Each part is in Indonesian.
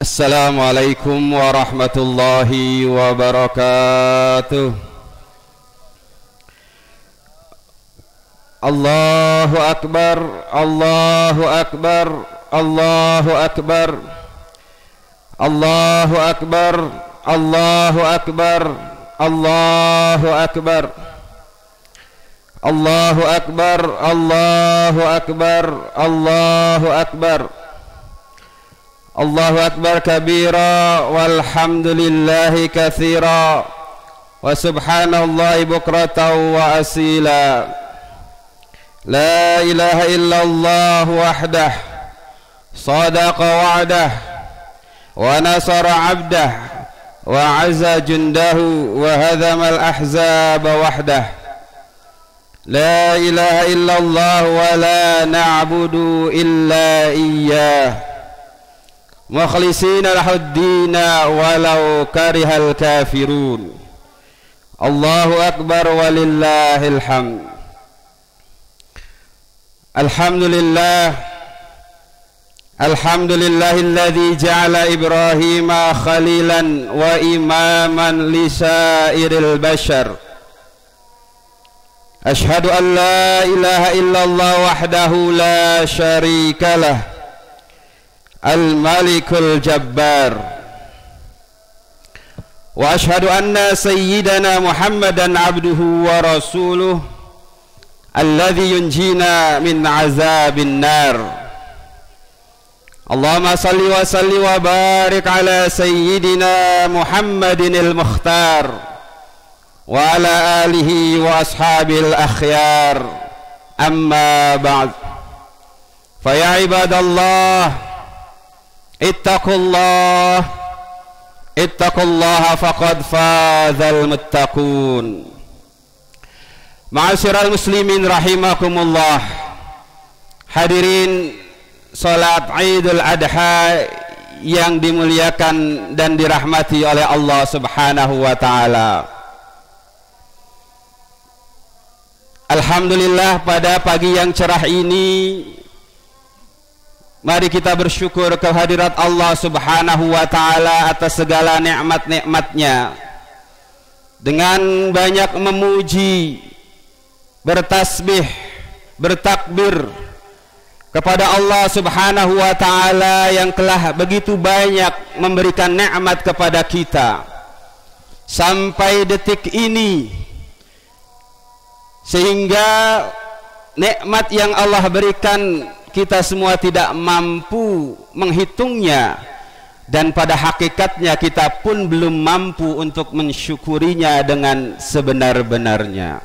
Assalamualaikum warahmatullahi wabarakatuh. Allahu Akbar, Allahu Akbar, Allahu Akbar, Allahu Akbar, Allahu Akbar, Allahu Akbar, Allahu Akbar, Allahu Akbar, Allahu Akbar, Allahu Akbar kabira walhamdulillahi katsira wa subhanallahi bukratan wa asila. La ilaha illallah wahdah sadaqa wa'dah wa nasara 'abdah wa 'azza jundahu wa hadhama al-ahzaba wahdah. La ilaha illallah wa la na'budu illa iyyah mukhlisina lahuddina walau karihal kafirun. Allahu Akbar walillahil hamd. Alhamdulillah, alhamdulillahilladzi ja'ala Ibrahima khalilan wa imaman li sairil bashar. Ashhadu an la ilaha illallah wahdahu la syarikalah, al-malikul jabbar. Wa ashhadu anna sayyidana Muhammadan abduhu wa rasuluh alladhi yunjina min azabin nar. Allahumma salli wa salli wa barik ala sayyidina Muhammadin al-mukhtar wa ala alihi wa ashabil akhyar. Amma ba'd. Fa ya ibadallah, ittaqullah, ittaqullaha faqad fazal muttaqun. Ma'asyiral muslimin rahimakumullah. Hadirin salat Idul Adha yang dimuliakan dan dirahmati oleh Allah Subhanahu wa taala. Alhamdulillah, pada pagi yang cerah ini mari kita bersyukur kehadirat Allah Subhanahu wa taala atas segala nikmat-nikmatnya dengan banyak memuji, bertasbih, bertakbir kepada Allah Subhanahu wa taala yang telah begitu banyak memberikan nikmat kepada kita sampai detik ini, sehingga nikmat yang Allah berikan kita semua tidak mampu menghitungnya, dan pada hakikatnya kita pun belum mampu untuk mensyukurinya dengan sebenar-benarnya.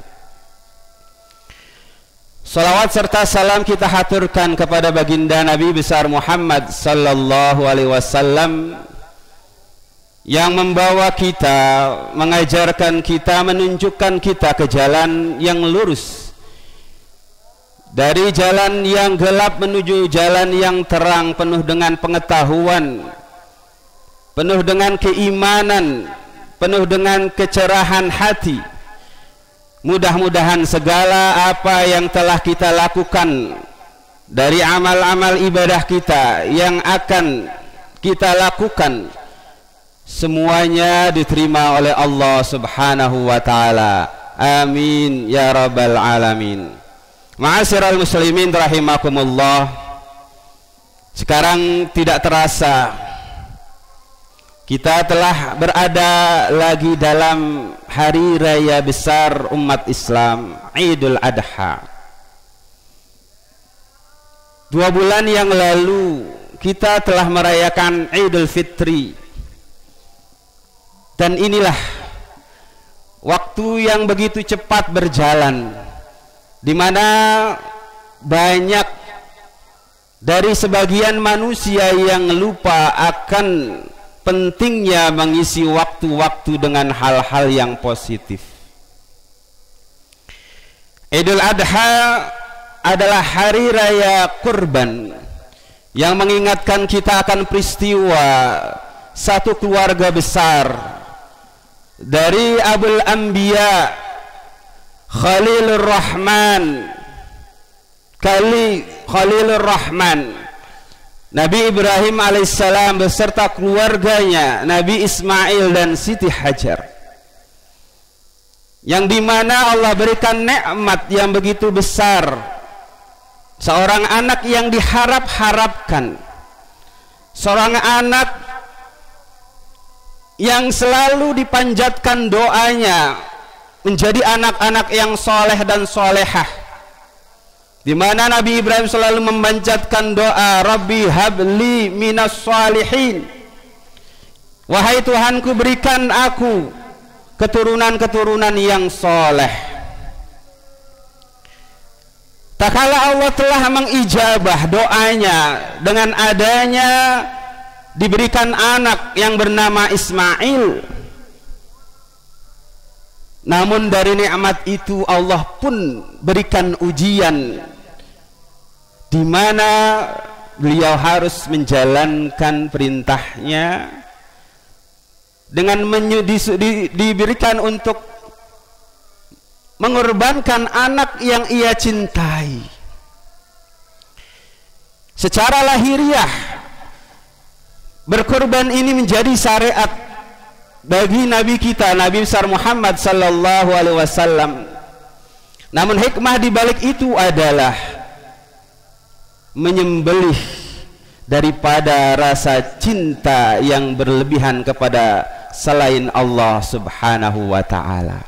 Salawat serta salam kita haturkan kepada baginda Nabi besar Muhammad sallallahu alaihi wasallam yang membawa kita, mengajarkan kita, menunjukkan kita ke jalan yang lurus, dari jalan yang gelap menuju jalan yang terang, penuh dengan pengetahuan, penuh dengan keimanan, penuh dengan kecerahan hati. Mudah-mudahan segala apa yang telah kita lakukan dari amal-amal ibadah kita yang akan kita lakukan semuanya diterima oleh Allah Subhanahu wa taala. Amin ya rabbal alamin. Ma'asyiral muslimin rahimakumullah. Sekarang tidak terasa kita telah berada lagi dalam hari raya besar umat Islam, Idul Adha. 2 bulan yang lalu kita telah merayakan Idul Fitri, dan inilah waktu yang begitu cepat berjalan, di mana banyak dari sebagian manusia yang lupa akan pentingnya mengisi waktu-waktu dengan hal-hal yang positif. Idul Adha adalah hari raya kurban yang mengingatkan kita akan peristiwa satu keluarga besar dari Abul Anbiya Khalilur Rahman Nabi Ibrahim alaihissalam beserta keluarganya, Nabi Ismail dan Siti Hajar, yang dimana Allah berikan nikmat yang begitu besar, seorang anak yang diharap-harapkan, seorang anak yang selalu dipanjatkan doanya menjadi anak-anak yang soleh dan solehah, di mana Nabi Ibrahim selalu memanjatkan doa, Rabbi habli minas salihin, wahai Tuhanku berikan aku keturunan-keturunan yang soleh. Tak kala Allah telah mengijabah doanya dengan adanya diberikan anak yang bernama Ismail, namun dari nikmat itu Allah pun berikan ujian, di mana beliau harus menjalankan perintahnya dengan diberikan untuk mengorbankan anak yang ia cintai. Secara lahiriah, berkorban ini menjadi syariat bagi Nabi kita, Nabi besar Muhammad sallallahu alaihi wasallam. Namun hikmah di balik itu adalah menyembelih daripada rasa cinta yang berlebihan kepada selain Allah subhanahu wa ta'ala.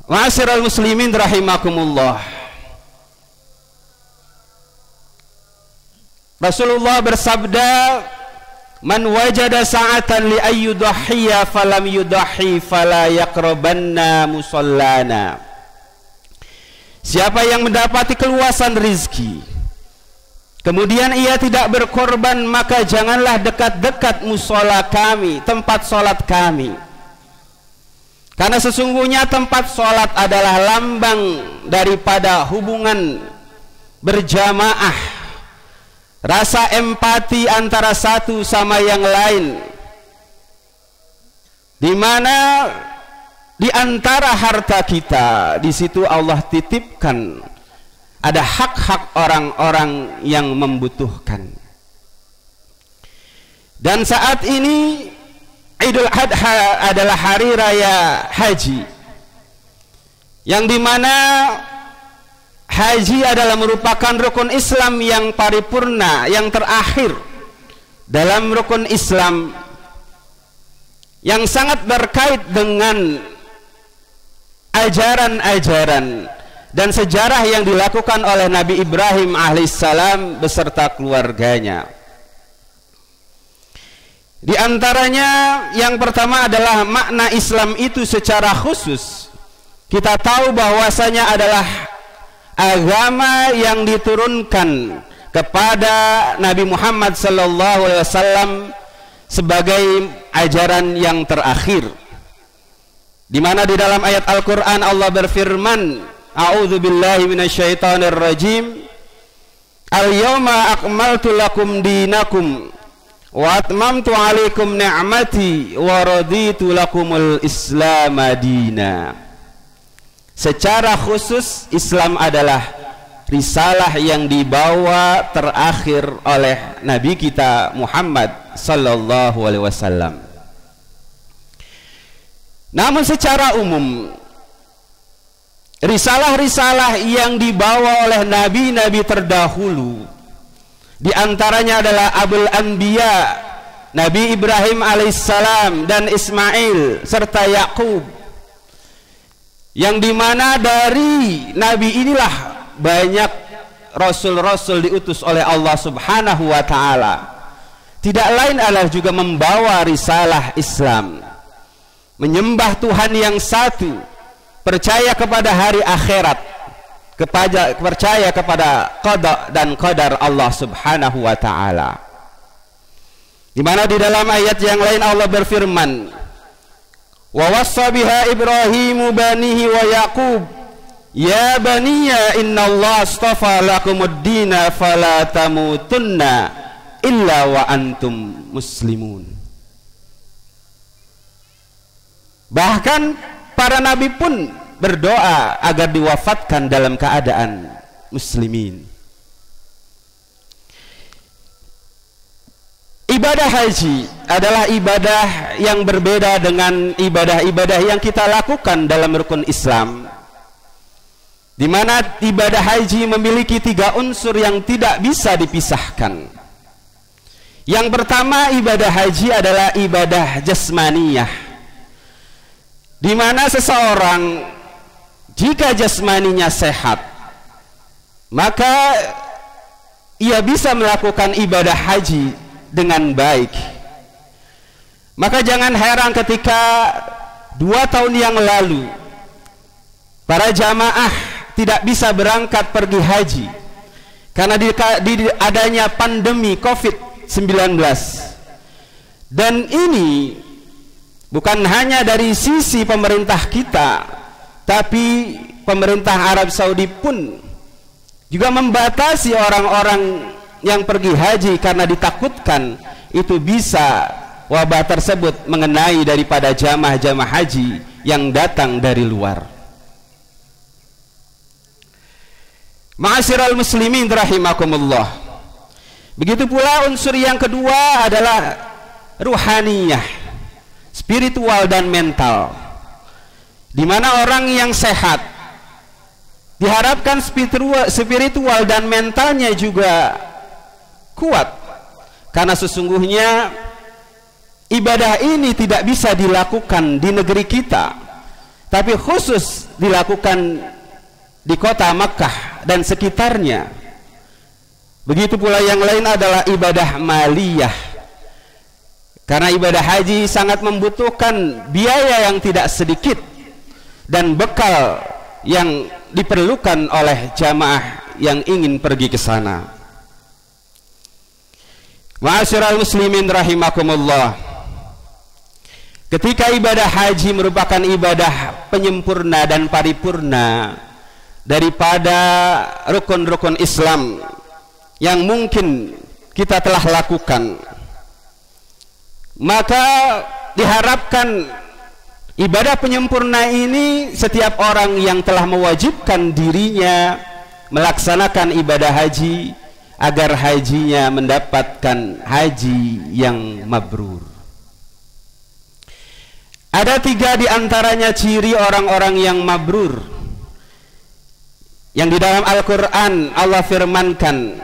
Ma'asyiral muslimin rahimakumullah, Rasulullah bersabda, man wajada sa'atan li ayyudahhiya falam yudahhi fala yaqrabanna musallana. Siapa yang mendapati keluasan rizki, kemudian ia tidak berkorban, maka janganlah dekat-dekat musola kami, tempat solat kami. Karena sesungguhnya tempat solat adalah lambang daripada hubungan berjamaah, rasa empati antara satu sama yang lain, di mana di antara harta kita di situ Allah titipkan ada hak-hak orang-orang yang membutuhkan. Dan saat ini Idul Adha adalah hari raya haji, yang dimana haji adalah merupakan rukun Islam yang paripurna, yang terakhir dalam rukun Islam, yang sangat berkait dengan ajaran-ajaran dan sejarah yang dilakukan oleh Nabi Ibrahim alaihissalam beserta keluarganya. Di antaranya yang pertama adalah makna Islam itu secara khusus. Kita tahu bahwasanya adalah agama yang diturunkan kepada Nabi Muhammad SAW sebagai ajaran yang terakhir, di mana di dalam ayat Al-Quran Allah berfirman, A'udzu billahi minasyaitonir rajim, Al-yawma akmaltu lakum dinakum wa atmamtu alaikum ni'mati wa raditu lakumul Islam madina. Secara khusus Islam adalah risalah yang dibawa terakhir oleh Nabi kita Muhammad sallallahu alaihi wasallam. Namun secara umum risalah-risalah yang dibawa oleh nabi-nabi terdahulu, di antaranya adalah Abul Anbiya, Nabi Ibrahim alaihissalam dan Ismail serta Yakub, yang dimana dari nabi inilah banyak rasul-rasul diutus oleh Allah subhanahu wa ta'ala. Tidak lain adalah juga membawa risalah Islam, menyembah Tuhan yang satu, percaya kepada hari akhirat, percaya kepada qada dan qadar Allah subhanahu wa ta'ala. Di mana di dalam ayat yang lain Allah berfirman, wa wassa biha Ibrahimu banihi wa Yaqub ya baniya innallaha astafa lakumuddina fala tamutunna illa wa antum muslimun. Bahkan para nabi pun berdoa agar diwafatkan dalam keadaan muslimin. Ibadah haji adalah ibadah yang berbeda dengan ibadah-ibadah yang kita lakukan dalam rukun Islam, di mana ibadah haji memiliki 3 unsur yang tidak bisa dipisahkan. Yang pertama, ibadah haji adalah ibadah jasmaniyah, di mana seseorang jika jasmaninya sehat, maka ia bisa melakukan ibadah haji dengan baik. Maka jangan heran ketika 2 tahun yang lalu para jamaah tidak bisa berangkat pergi haji karena adanya pandemi COVID-19. Dan ini bukan hanya dari sisi pemerintah kita, tapi pemerintah Arab Saudi pun juga membatasi orang-orang yang pergi haji karena ditakutkan itu bisa wabah tersebut mengenai daripada jamaah-jamaah haji yang datang dari luar. Ma'asyiral muslimin rahimakumullah. Begitu pula unsur yang kedua adalah ruhaniyah, spiritual dan mental, di mana orang yang sehat diharapkan spiritual dan mentalnya juga kuat, karena sesungguhnya ibadah ini tidak bisa dilakukan di negeri kita, tapi khusus dilakukan di kota Makkah dan sekitarnya. Begitu pula yang lain adalah ibadah maliyah, karena ibadah haji sangat membutuhkan biaya yang tidak sedikit dan bekal yang diperlukan oleh jamaah yang ingin pergi ke sana. Ma'asyiral muslimin rahimakumullah. Ketika ibadah haji merupakan ibadah penyempurna dan paripurna daripada rukun-rukun Islam yang mungkin kita telah lakukan, maka diharapkan ibadah penyempurna ini setiap orang yang telah mewajibkan dirinya melaksanakan ibadah haji agar hajinya mendapatkan haji yang mabrur. Ada 3 diantaranya ciri orang-orang yang mabrur yang di dalam Al-Quran Allah firmankan,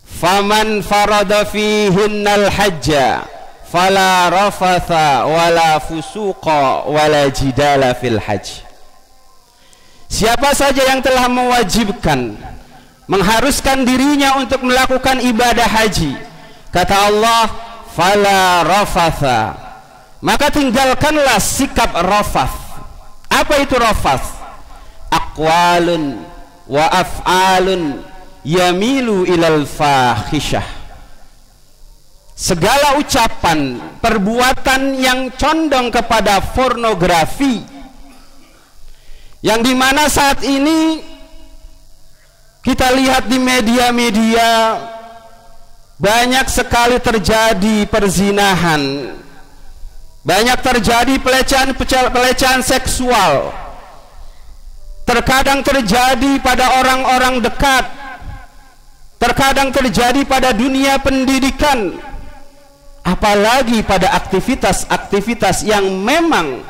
faman farada fihinnal hajja fala rafatha wala fusuqa wala jidala fil hajj. Siapa saja yang telah mewajibkan, mengharuskan dirinya untuk melakukan ibadah haji, kata Allah, fala rafatha, maka tinggalkanlah sikap rafath. Apa itu rafath? Aqwalun wa af'alun yamilu ilal fahisyah, segala ucapan, perbuatan yang condong kepada pornografi, yang dimana saat ini kita lihat di media-media banyak sekali terjadi perzinahan, banyak terjadi pelecehan seksual, terkadang terjadi pada orang-orang dekat, terkadang terjadi pada dunia pendidikan, apalagi pada aktivitas-aktivitas yang memang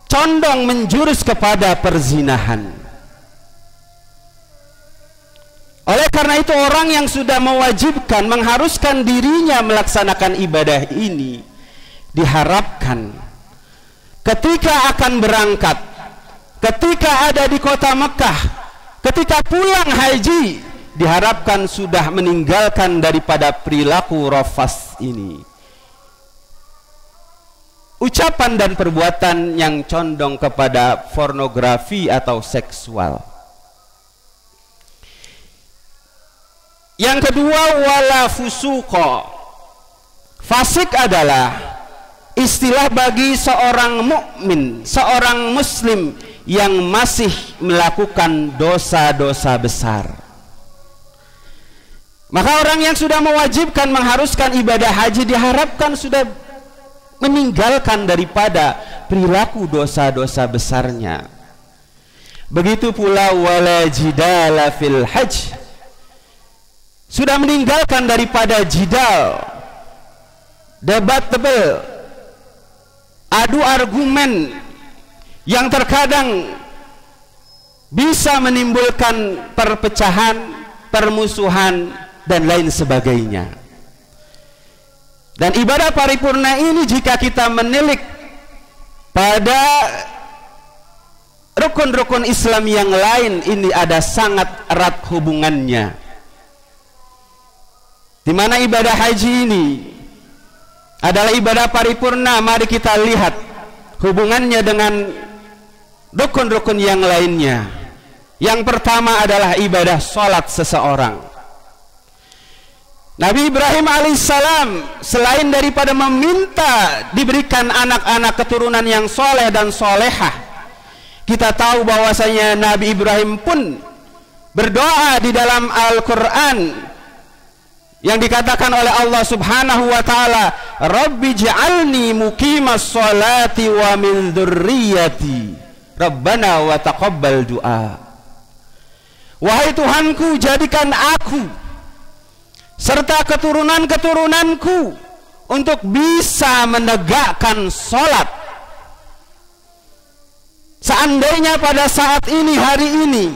condong menjurus kepada perzinahan. Oleh karena itu, orang yang sudah mewajibkan, mengharuskan dirinya melaksanakan ibadah ini, diharapkan ketika akan berangkat, ketika ada di kota Mekah, ketika pulang haji, diharapkan sudah meninggalkan daripada perilaku rafas ini, ucapan dan perbuatan yang condong kepada pornografi atau seksual. Yang kedua, wala fusuqa. Fasik adalah istilah bagi seorang mukmin, seorang muslim yang masih melakukan dosa-dosa besar. Maka orang yang sudah mewajibkan, mengharuskan ibadah haji, diharapkan sudah meninggalkan daripada perilaku dosa-dosa besarnya. Begitu pula wala jidala fil hajj, sudah meninggalkan daripada jidal, debatable, adu argumen yang terkadang bisa menimbulkan perpecahan, permusuhan, dan lain sebagainya. Dan ibadah paripurna ini jika kita menilik pada rukun-rukun Islam yang lain, ini ada sangat erat hubungannya. Di mana ibadah haji ini adalah ibadah paripurna, mari kita lihat hubungannya dengan rukun-rukun yang lainnya. Yang pertama adalah ibadah sholat seseorang. Nabi Ibrahim alaihissalam selain daripada meminta diberikan anak-anak keturunan yang soleh dan solehah, kita tahu bahwasanya Nabi Ibrahim pun berdoa di dalam Al-Quran yang dikatakan oleh Allah subhanahu wa ta'ala, Rabbi ja'alni muqimas sholati wa min dzurriyyati Rabbana wa taqabbal du'a. Wahai Tuhanku, jadikan aku serta keturunan-keturunanku untuk bisa menegakkan sholat. Seandainya pada saat ini, hari ini,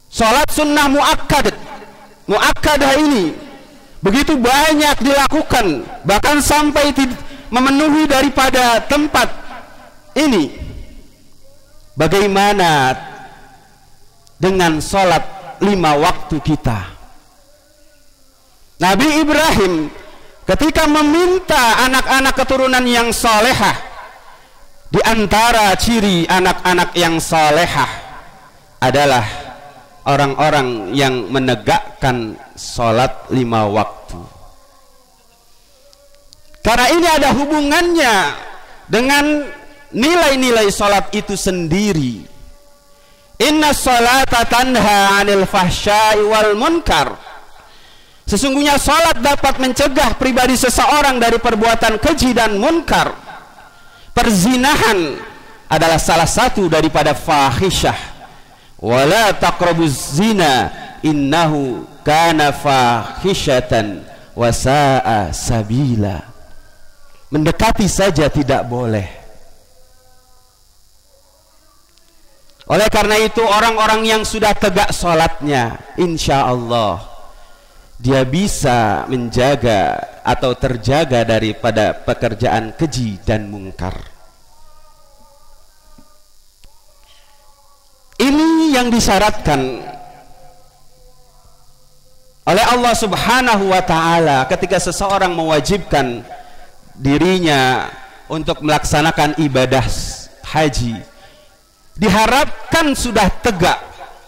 sholat sunnah muakkadah ini begitu banyak dilakukan, bahkan sampai memenuhi daripada tempat ini, bagaimana dengan sholat 5 waktu kita? Nabi Ibrahim ketika meminta anak-anak keturunan yang salehah, di antara ciri anak-anak yang salehah adalah orang-orang yang menegakkan sholat 5 waktu. Karena ini ada hubungannya dengan nilai-nilai sholat itu sendiri. Inna sholata tanha 'anil fahsya'i wal munkar. Sesungguhnya sholat dapat mencegah pribadi seseorang dari perbuatan keji dan munkar. Perzinahan adalah salah satu daripada fahisyah. Wala taqrabuz zina innahu kana fahisyatan wa sa'a sabila. Mendekati saja tidak boleh. Oleh karena itu orang-orang yang sudah tegak sholatnya, insya Allah dia bisa menjaga atau terjaga daripada pekerjaan keji dan mungkar. Ini yang disyaratkan oleh Allah subhanahu wa ta'ala ketika seseorang mewajibkan dirinya untuk melaksanakan ibadah haji. Diharapkan sudah tegak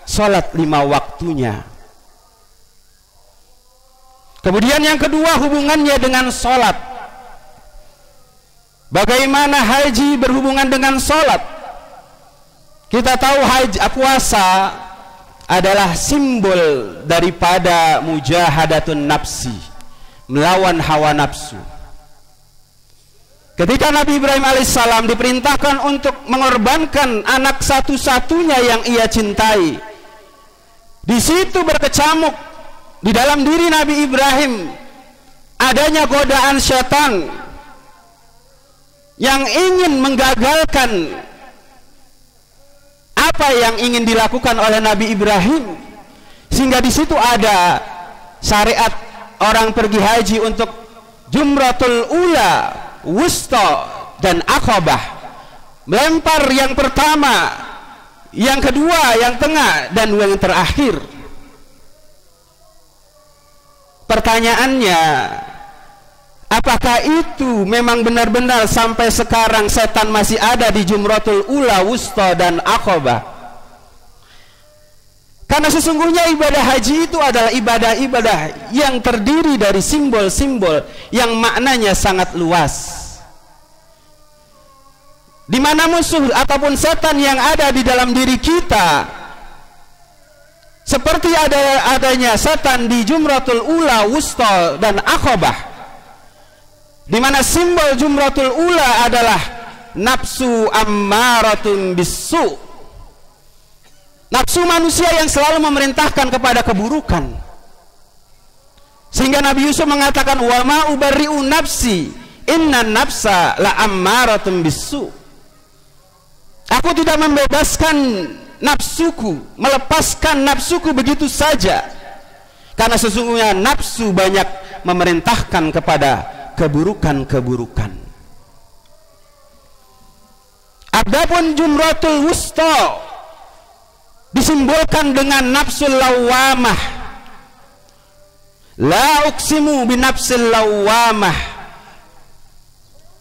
sholat 5 waktunya. Kemudian yang kedua, hubungannya dengan sholat. Bagaimana haji berhubungan dengan sholat? Kita tahu puasa adalah simbol daripada mujahadatun nafsi, melawan hawa nafsu. Ketika Nabi Ibrahim alaihissalam diperintahkan untuk mengorbankan anak satu-satunya yang ia cintai, di situ berkecamuk di dalam diri Nabi Ibrahim adanya godaan syaitan yang ingin menggagalkan apa yang ingin dilakukan oleh Nabi Ibrahim, sehingga di situ ada syariat orang pergi haji untuk jumratul ula, wusta, dan aqabah, melempar yang pertama, yang kedua, yang tengah, dan yang terakhir. Pertanyaannya, apakah itu memang benar-benar sampai sekarang setan masih ada di jumratul ula, wusta, dan aqabah? Karena sesungguhnya ibadah haji itu adalah ibadah-ibadah yang terdiri dari simbol-simbol yang maknanya sangat luas, di mana musuh ataupun setan yang ada di dalam diri kita, seperti adanya setan di jumratul ula, wusta, dan aqabah, di mana simbol jumratul ula adalah nafsu ammaratun bisu, nafsu manusia yang selalu memerintahkan kepada keburukan. Sehingga Nabi Yusuf mengatakan, wa ma ubarri'u nafsi inna nafsa la ammaratun bisu. Aku tidak membebaskan nafsuku, melepaskan nafsuku begitu saja, karena sesungguhnya nafsu banyak memerintahkan kepada keburukan-keburukan. Adapun jumratul wusta disimbolkan dengan nafsul lawamah. La uqsimu binafsil lawamah.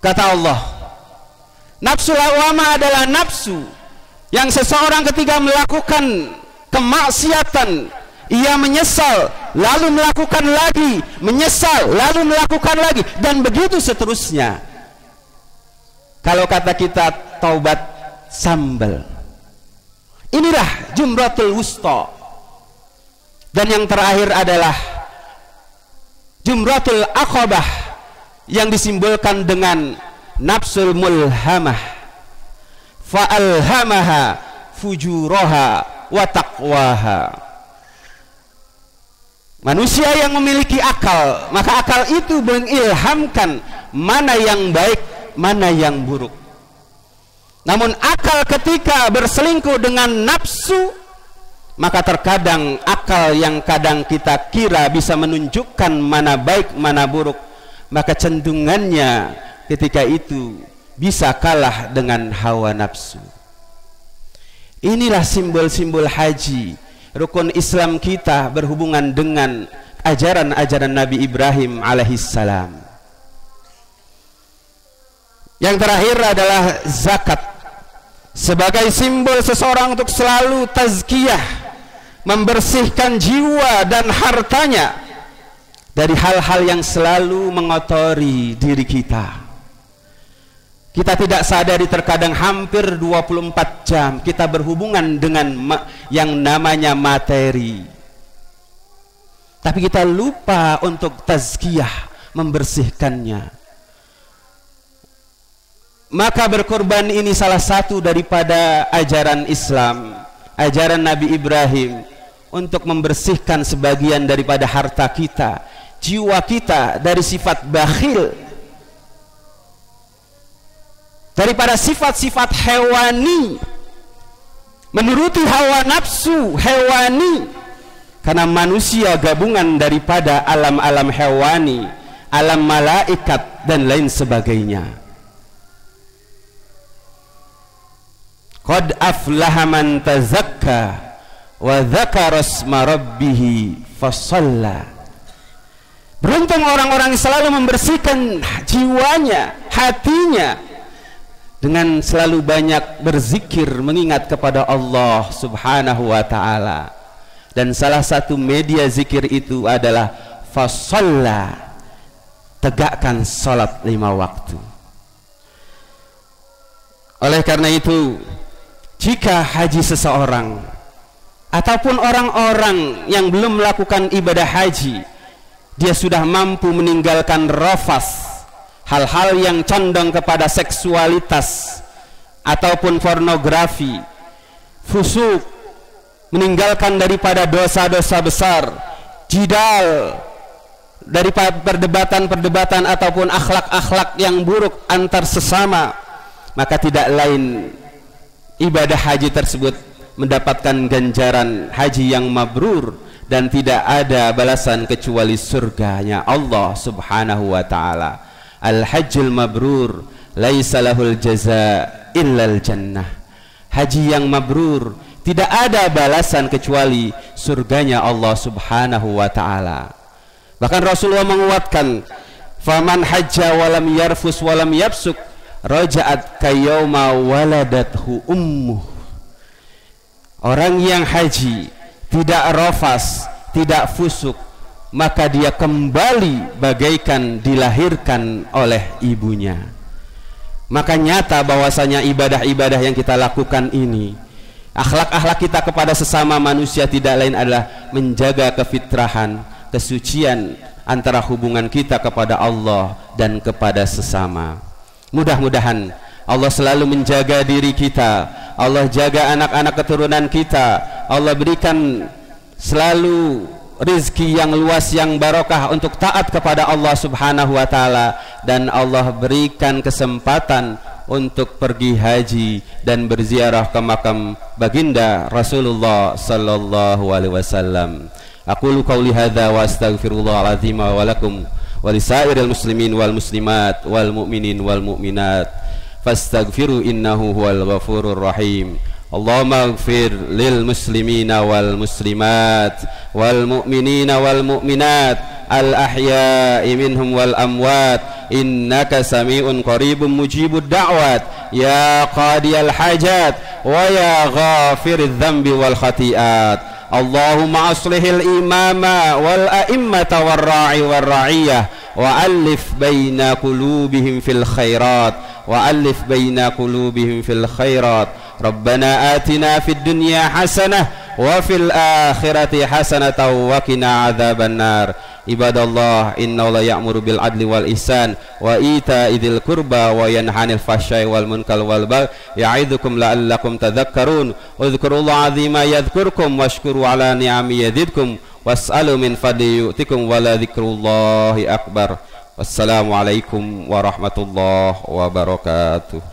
Kata Allah, nafsul lawamah adalah nafsu yang seseorang ketika melakukan kemaksiatan, ia menyesal, lalu melakukan lagi, menyesal, lalu melakukan lagi, dan begitu seterusnya. Kalau kata kita, taubat sambal. Inilah jumratul wusta. Dan yang terakhir adalah jumratul aqabah, yang disimbolkan dengan nafsul mulhamah. Fa'alhamaha fujuraha wa taqwaha. Manusia yang memiliki akal, maka akal itu mengilhamkan mana yang baik, mana yang buruk. Namun akal ketika berselingkuh dengan nafsu, maka terkadang akal yang kadang kita kira bisa menunjukkan mana baik, mana buruk, maka cenderungannya ketika itu bisa kalah dengan hawa nafsu. Inilah simbol-simbol haji, rukun Islam kita berhubungan dengan ajaran-ajaran Nabi Ibrahim alaihissalam. Yang terakhir adalah zakat, sebagai simbol seseorang untuk selalu tazkiyah, membersihkan jiwa dan hartanya dari hal-hal yang selalu mengotori diri kita. Kita tidak sadari terkadang hampir 24 jam kita berhubungan dengan yang namanya materi, tapi kita lupa untuk tazkiyah, membersihkannya. Maka berkorban ini salah satu daripada ajaran Islam, ajaran Nabi Ibrahim, untuk membersihkan sebagian daripada harta kita, jiwa kita dari sifat bakhil, daripada sifat-sifat hewani, menuruti hawa nafsu hewani. Karena manusia gabungan daripada alam-alam hewani, alam malaikat dan lain sebagainya. Qad aflaha man tazakka wa dzakara isma rabbih fasalla. Beruntung orang-orang yang selalu membersihkan jiwanya, hatinya, dengan selalu banyak berzikir, mengingat kepada Allah subhanahu wa ta'ala. Dan salah satu media zikir itu adalah fasalla, tegakkan salat 5 waktu. Oleh karena itu, jika haji seseorang ataupun orang-orang yang belum melakukan ibadah haji, dia sudah mampu meninggalkan rafas, hal-hal yang condong kepada seksualitas ataupun pornografi, fusuk, meninggalkan daripada dosa-dosa besar, jidal, daripada perdebatan-perdebatan ataupun akhlak-akhlak yang buruk antar sesama, maka tidak lain ibadah haji tersebut mendapatkan ganjaran haji yang mabrur, dan tidak ada balasan kecuali surganya Allah subhanahu wa ta'ala. Al-hajjul mabrur laisa lahul jaza illal jannah. Haji yang mabrur tidak ada balasan kecuali surganya Allah subhanahu wa ta'ala. Bahkan Rasulullah menguatkan, faman hajja walam yarfus walam yafsuk raja'at kayauma waladathu ummuh. Orang yang haji tidak rafas, tidak fusuk, maka dia kembali bagaikan dilahirkan oleh ibunya. Maka nyata bahwasanya ibadah-ibadah yang kita lakukan ini, akhlak-akhlak kita kepada sesama manusia tidak lain adalah menjaga kefitrahan, kesucian antara hubungan kita kepada Allah dan kepada sesama. Mudah-mudahan Allah selalu menjaga diri kita, Allah jaga anak-anak keturunan kita, Allah berikan selalu rizki yang luas yang barokah untuk taat kepada Allah Subhanahu wa taala, dan Allah berikan kesempatan untuk pergi haji dan berziarah ke makam baginda Rasulullah sallallahu alaihi wasallam. Aqulu qauli hadza wa astaghfirullahal azim wa lakum wa lisairil muslimin wal muslimat wal mu'minin wal mu'minat fastaghfiru innahu huwal ghafurur rahim. Allahumma ighfir lil muslimina wal muslimat wal mu'minina wal mu'minat al ahya'i minhum wal amwat innaka sami'un qaribun mujibud da'wat ya qadiyal hajat wa ya ghafiridz dzambi wal khati'at. Allahumma aslihil imama wal a'immata war ra'i war ra'iyah wa alif baina qulubihim fil khairat wa alif baina qulubihim fil khairat. Rabbana atina fid dunya hasanah wa fil akhirati hasanatan wa qina adzaban nar. Ibadallah, innallaha ya'muru bil adli wal ihsan wa ita'i dzil qurba wa yanha 'anil fahsya'i wal munkar wal baghi ya'idzukum la'allakum tadhakkarun. Udhkurullaha 'azima yadhkurkum washkuru 'ala ni'amihi yazidkum was'alu min fadli yu'tikum wa la dzikrullahi akbar. Wassalamu alaikum warahmatullahi wabarakatuh.